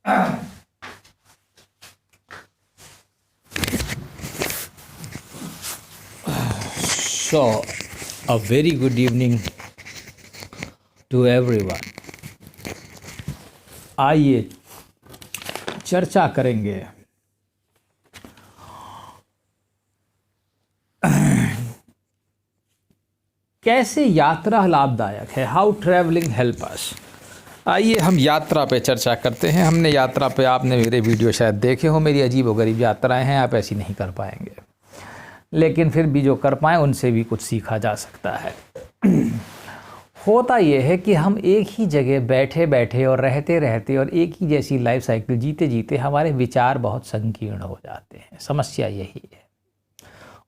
So, a very good evening to everyone. आइए चर्चा करेंगे कैसे यात्रा लाभदायक है, हाउ ट्रैवलिंग हेल्प अस। आइए हम यात्रा पे चर्चा करते हैं। हमने यात्रा पे, आपने मेरे वीडियो शायद देखे हो, मेरी अजीब व गरीब यात्राएं हैं, आप ऐसी नहीं कर पाएंगे, लेकिन फिर भी जो कर पाएँ उनसे भी कुछ सीखा जा सकता है। होता यह है कि हम एक ही जगह बैठे बैठे और रहते रहते और एक ही जैसी लाइफ साइकिल जीते जीते हमारे विचार बहुत संकीर्ण हो जाते हैं। समस्या यही है,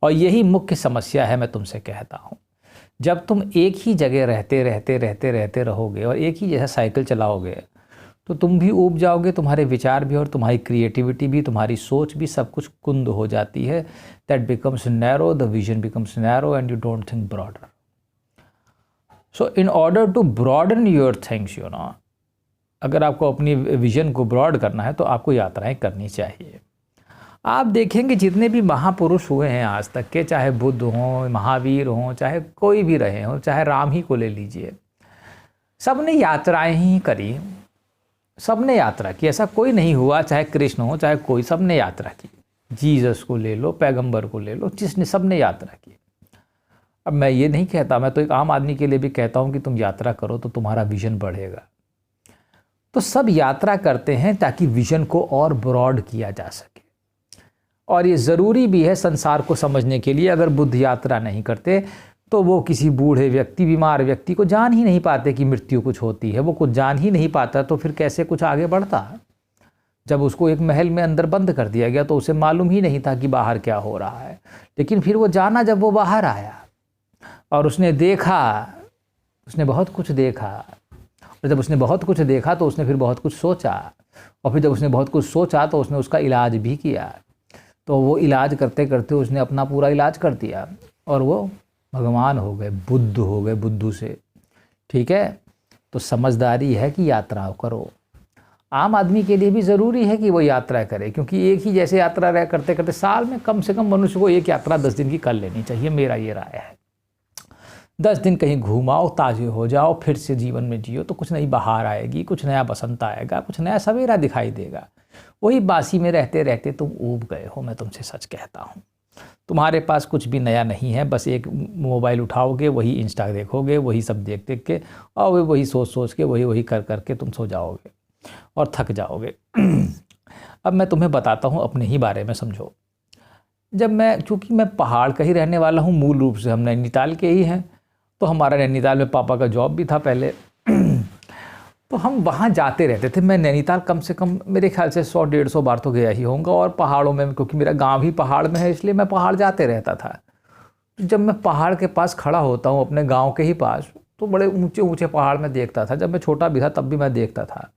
और यही मुख्य समस्या है। मैं तुमसे कहता हूँ, जब तुम एक ही जगह रहते रहोगे और एक ही जैसा साइकिल चलाओगे तो तुम भी ऊब जाओगे, तुम्हारे विचार भी और तुम्हारी क्रिएटिविटी भी, तुम्हारी सोच भी, सब कुछ कुंद हो जाती है। That becomes narrow, the vision becomes narrow and you don't think broader. So in order to broaden your things, you know, अगर आपको अपनी विजन को ब्रॉड करना है तो आपको यात्राएं करनी चाहिए। आप देखेंगे जितने भी महापुरुष हुए हैं आज तक के, चाहे बुद्ध हों, महावीर हों, चाहे कोई भी रहे हों, चाहे राम ही को ले लीजिए, सब ने यात्राएं ही करी, सब ने यात्रा की। ऐसा कोई नहीं हुआ, चाहे कृष्ण हो चाहे कोई, सब ने यात्रा की। जीसस को ले लो, पैगंबर को ले लो, जिसने, सब ने यात्रा की। अब मैं ये नहीं कहता, मैं तो एक आम आदमी के लिए भी कहता हूँ कि तुम यात्रा करो तो तुम्हारा विजन बढ़ेगा। तो सब यात्रा करते हैं ताकि विजन को और ब्रॉड किया जा सके, और ये ज़रूरी भी है संसार को समझने के लिए। अगर बुद्ध यात्रा नहीं करते तो वो किसी बूढ़े व्यक्ति, बीमार व्यक्ति को जान ही नहीं पाते कि मृत्यु कुछ होती है। वो कुछ जान ही नहीं पाता तो फिर कैसे कुछ आगे बढ़ता। जब उसको एक महल में अंदर बंद कर दिया गया तो उसे मालूम ही नहीं था कि बाहर क्या हो रहा है। लेकिन फिर वो जाना, जब वो बाहर आया और उसने देखा, उसने बहुत कुछ देखा, और जब उसने बहुत कुछ देखा तो उसने फिर बहुत कुछ सोचा, और फिर जब उसने बहुत कुछ सोचा तो उसने उसका इलाज भी किया। तो वो इलाज करते करते उसने अपना पूरा इलाज कर दिया और वो भगवान हो गए, बुद्ध हो गए, बुद्धू से। ठीक है, तो समझदारी है कि यात्राओं करो। आम आदमी के लिए भी ज़रूरी है कि वो यात्रा करे, क्योंकि एक ही जैसे यात्रा रह करते करते साल में कम से कम मनुष्य को एक यात्रा 10 दिन की कर लेनी चाहिए। मेरा ये राय है। 10 दिन कहीं घूमाओ, ताज़े हो जाओ, फिर से जीवन में जियो तो कुछ नई बहार आएगी, कुछ नया बसंत आएगा, कुछ नया सवेरा दिखाई देगा। वही बासी में रहते रहते तुम ऊब गए हो, मैं तुमसे सच कहता हूँ। तुम्हारे पास कुछ भी नया नहीं है, बस एक मोबाइल उठाओगे, वही इंस्टा देखोगे, वही सब देख देख के, और वही सोच सोच के, वही कर कर के तुम सो जाओगे और थक जाओगे। अब मैं तुम्हें बताता हूँ अपने ही बारे में, समझो। जब मैं, चूँकि मैं पहाड़ का ही रहने वाला हूँ मूल रूप से, हम नैनीताल के ही हैं, तो हमारा नैनीताल में पापा का जॉब भी था पहले। तो हम वहाँ जाते रहते थे। मैं नैनीताल कम से कम मेरे ख्याल से 100-150 बार तो गया ही होऊंगा, और पहाड़ों में, क्योंकि मेरा गांव ही पहाड़ में है इसलिए मैं पहाड़ जाते रहता था। तो जब मैं पहाड़ के पास खड़ा होता हूँ, अपने गांव के ही पास, तो बड़े ऊंचे ऊंचे पहाड़ में देखता था। जब मैं छोटा भी था तब भी मैं देखता था,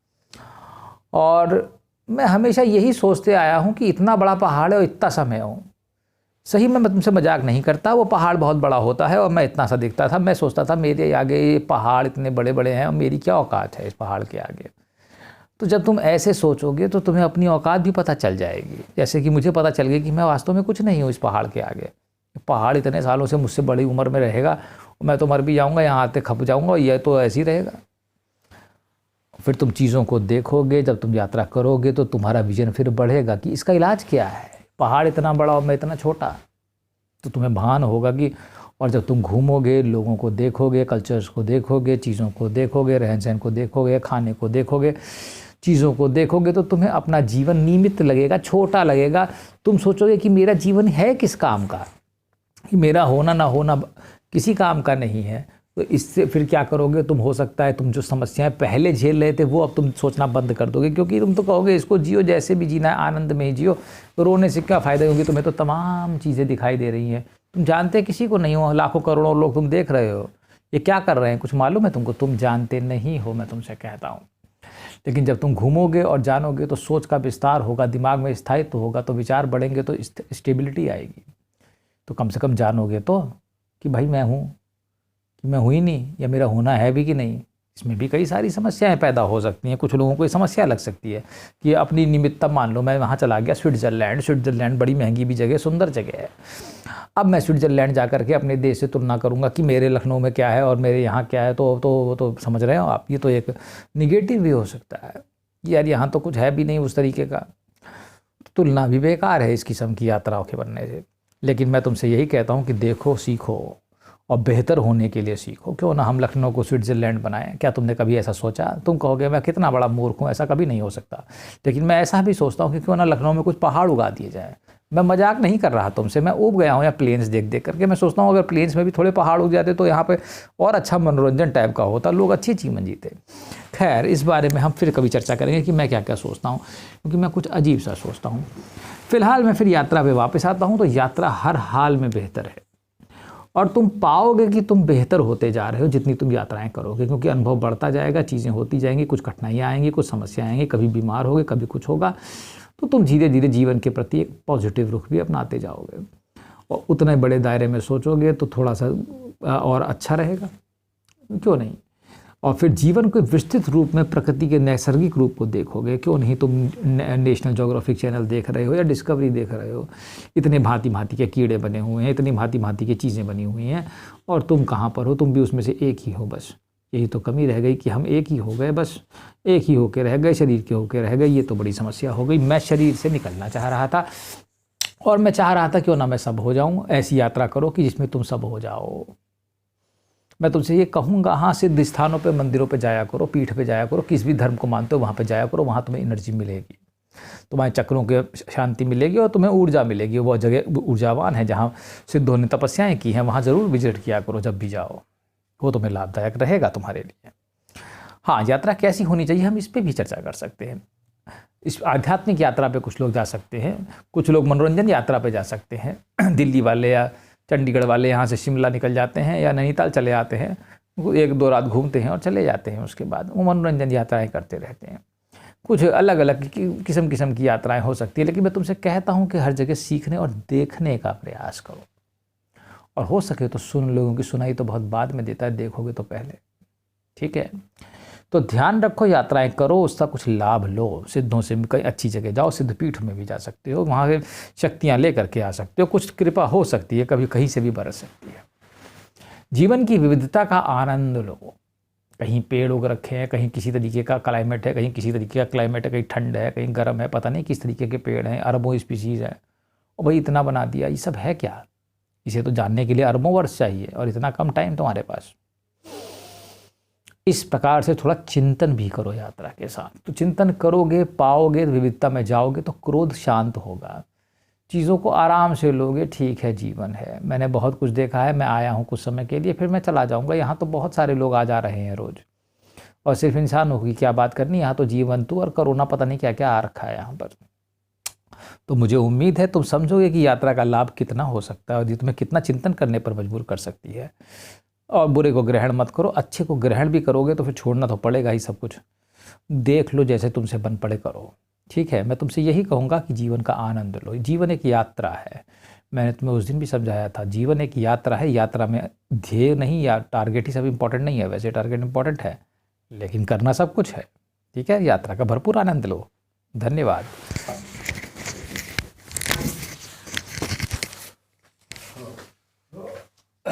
और मैं हमेशा यही सोचते आया हूँ कि इतना बड़ा पहाड़ है और इतना सा मैं हूँ। सही में, मैं तुमसे मजाक नहीं करता, वो पहाड़ बहुत बड़ा होता है और मैं इतना सा दिखता था। मैं सोचता था मेरे आगे ये पहाड़ इतने बड़े बड़े हैं और मेरी क्या औकात है इस पहाड़ के आगे। तो जब तुम ऐसे सोचोगे तो तुम्हें अपनी औकात भी पता चल जाएगी। जैसे कि मुझे पता चल गया कि मैं वास्तव में कुछ नहीं हूँ इस पहाड़ के आगे। पहाड़ इतने सालों से मुझसे बड़ी उम्र में रहेगा, मैं तो मर भी जाऊँगा, यहाँ आते खप जाऊँगा, और यह तो ऐसे ही रहेगा। फिर तुम चीज़ों को देखोगे, जब तुम यात्रा करोगे तो तुम्हारा विजन फिर बढ़ेगा कि इसका इलाज क्या है। पहाड़ इतना बड़ा और मैं इतना छोटा, तो तुम्हें भान होगा कि, और जब तुम घूमोगे, लोगों को देखोगे, कल्चर्स को देखोगे, चीज़ों को देखोगे, रहन सहन को देखोगे, खाने को देखोगे, चीज़ों को देखोगे, तो तुम्हें अपना जीवन निमित्त लगेगा, छोटा लगेगा। तुम सोचोगे कि मेरा जीवन है किस काम का, कि मेरा होना ना होना किसी काम का नहीं है। तो इससे फिर क्या करोगे तुम, हो सकता है तुम जो समस्याएं पहले झेल रहे थे वो अब तुम सोचना बंद कर दोगे, क्योंकि तुम तो कहोगे इसको जियो जैसे भी जीना है, आनंद में ही जियो, तो रोने से क्या फ़ायदा, क्योंकि तुम्हें तो तमाम चीज़ें दिखाई दे रही हैं। तुम जानते किसी को नहीं हो, लाखों करोड़ों लोग तुम देख रहे हो, ये क्या कर रहे हैं, कुछ मालूम है तुमको? तुम जानते नहीं हो, मैं तुमसे कहता हूँ। लेकिन जब तुम घूमोगे और जानोगे तो सोच का विस्तार होगा, दिमाग में स्थायित्व होगा, तो विचार बढ़ेंगे, तो स्टेबिलिटी आएगी। तो कम से कम जानोगे तो कि भाई मैं हूँ, कि मैं हुई नहीं, या मेरा होना है भी कि नहीं, इसमें भी कई सारी समस्याएं पैदा हो सकती हैं। कुछ लोगों को ये समस्या लग सकती है कि अपनी निमित्त, मान लो मैं वहाँ चला गया स्विट्ज़रलैंड बड़ी महंगी भी जगह, सुंदर जगह है। अब मैं स्विट्ज़रलैंड जा कर के अपने देश से तुलना करूँगा कि मेरे लखनऊ में क्या है और मेरे यहाँ क्या है, तो समझ रहे हो आप, ये तो एक निगेटिव भी हो सकता है। यार यहाँ तो कुछ है भी नहीं उस तरीके का, तुलना भी बेकार है इस किस्म की यात्राओं के बनने से। लेकिन मैं तुमसे यही कहता हूँ कि देखो, सीखो और बेहतर होने के लिए सीखो। क्यों ना हम लखनऊ को स्विट्ज़रलैंड बनाएं? क्या तुमने कभी ऐसा सोचा? तुम कहोगे मैं कितना बड़ा मूर्ख हूँ, ऐसा कभी नहीं हो सकता। लेकिन मैं ऐसा भी सोचता हूँ कि क्यों ना लखनऊ में कुछ पहाड़ उगा दिए जाए। मैं मजाक नहीं कर रहा तुमसे, मैं ऊब गया हूँ या प्लेन्स देख देख करके। मैं सोचता हूँ अगर प्लेन्स में भी थोड़े पहाड़ उग जाते तो यहाँ पे और अच्छा मनोरंजन टाइप का होता, लोग अच्छी जीवन जीते। खैर, इस बारे में हम फिर कभी चर्चा करेंगे कि मैं क्या क्या सोचता हूँ, क्योंकि मैं कुछ अजीब सा सोचता हूँ। फिलहाल मैं फिर यात्रा पे वापस आता हूँ। तो यात्रा हर हाल में बेहतर है और तुम पाओगे कि तुम बेहतर होते जा रहे हो जितनी तुम यात्राएं करोगे, क्योंकि अनुभव बढ़ता जाएगा, चीज़ें होती जाएंगी, कुछ कठिनाइयाँ आएंगी, कुछ समस्याएं आएंगी, कभी बीमार होगे, कभी कुछ होगा। तो तुम धीरे धीरे जीवन के प्रति एक पॉजिटिव रुख भी अपनाते जाओगे और उतने बड़े दायरे में सोचोगे तो थोड़ा सा और अच्छा रहेगा, क्यों नहीं। और फिर जीवन को विस्तृत रूप में प्रकृति के नैसर्गिक रूप को देखोगे। क्यों नहीं, तुम नेशनल ज्योग्राफिक चैनल देख रहे हो या डिस्कवरी देख रहे हो, इतने भांति भांति के कीड़े बने हुए हैं, इतनी भांति भांति की चीज़ें बनी हुई हैं, और तुम कहाँ पर हो? तुम भी उसमें से एक ही हो। बस यही तो कमी रह गई कि हम एक ही हो गए, बस एक ही होके रह गए, शरीर के होके रह गए। ये तो बड़ी समस्या हो गई। मैं शरीर से निकलना चाह रहा था और मैं चाह रहा था क्यों ना मैं सब हो जाऊँ। ऐसी यात्रा करो कि जिसमें तुम सब हो जाओ। मैं तुमसे ये कहूँगा, हाँ, सिद्ध स्थानों पे, मंदिरों पे जाया करो, पीठ पे जाया करो, किस भी धर्म को मानते हो वहाँ पे जाया करो। वहाँ तुम्हें एनर्जी मिलेगी, तुम्हारे चक्रों के शांति मिलेगी और तुम्हें ऊर्जा मिलेगी। वो जगह ऊर्जावान है जहाँ सिद्धों ने तपस्याएं की हैं, वहाँ ज़रूर विजिट किया करो जब भी जाओ, वो तुम्हें लाभदायक रहेगा तुम्हारे लिए। हाँ, यात्रा कैसी होनी चाहिए हम इस पर भी चर्चा कर सकते हैं। इस आध्यात्मिक यात्रा पे कुछ लोग जा सकते हैं, कुछ लोग मनोरंजन यात्रा पे जा सकते हैं। दिल्ली वाले या चंडीगढ़ वाले यहाँ से शिमला निकल जाते हैं या नैनीताल चले आते हैं, 1-2 रात घूमते हैं और चले जाते हैं। उसके बाद वो मनोरंजन यात्राएं करते रहते हैं। कुछ अलग अलग किस्म की यात्राएं हो सकती है। लेकिन मैं तुमसे कहता हूँ कि हर जगह सीखने और देखने का प्रयास करो, और हो सके तो सुन। लोगों की सुनाई तो बहुत बाद में देता है, देखोगे तो पहले। ठीक है, तो ध्यान रखो, यात्राएं करो, उसका कुछ लाभ लो। सिद्धों से कहीं अच्छी जगह जाओ, सिद्ध पीठ में भी जा सकते हो, वहाँ से शक्तियाँ लेकर के आ सकते हो। कुछ कृपा हो सकती है, कभी कहीं से भी बरस सकती है। जीवन की विविधता का आनंद लो। कहीं पेड़ उग रखे हैं, कहीं किसी तरीके का क्लाइमेट है, कहीं किसी तरीके का क्लाइमेट है, कहीं ठंड है, कहीं गर्म है, पता नहीं किस तरीके के पेड़ हैं, अरबों स्पीशीज़ है। और भाई इतना बना दिया, ये सब है क्या? इसे तो जानने के लिए अरबों वर्ष चाहिए और इतना कम टाइम तुम्हारे पास। इस प्रकार से थोड़ा चिंतन भी करो यात्रा के साथ। तो चिंतन करोगे, पाओगे, विविधता में जाओगे तो क्रोध शांत होगा, चीज़ों को आराम से लोगे। ठीक है, जीवन है, मैंने बहुत कुछ देखा है, मैं आया हूँ कुछ समय के लिए, फिर मैं चला जाऊँगा। यहाँ तो बहुत सारे लोग आ जा रहे हैं रोज़, और सिर्फ इंसानों की क्या बात करनी, यहाँ तो जीवन तू और कोरोना पता नहीं क्या क्या आ रखा है यहाँ पर। तो मुझे उम्मीद है तुम समझोगे कि यात्रा का लाभ कितना हो सकता है और ये तुम्हें कितना चिंतन करने पर मजबूर कर सकती है। और बुरे को ग्रहण मत करो, अच्छे को ग्रहण भी करोगे तो फिर छोड़ना तो पड़ेगा ही सब कुछ। देख लो जैसे तुमसे बन पड़े करो। ठीक है, मैं तुमसे यही कहूँगा कि जीवन का आनंद लो। जीवन एक यात्रा है, मैंने तुम्हें उस दिन भी समझाया था, जीवन एक यात्रा है। यात्रा में ध्येय नहीं या टारगेट ही सब इम्पोर्टेंट नहीं है। वैसे टारगेट इम्पोर्टेंट है, लेकिन करना सब कुछ है। ठीक है, यात्रा का भरपूर आनंद लो। धन्यवाद।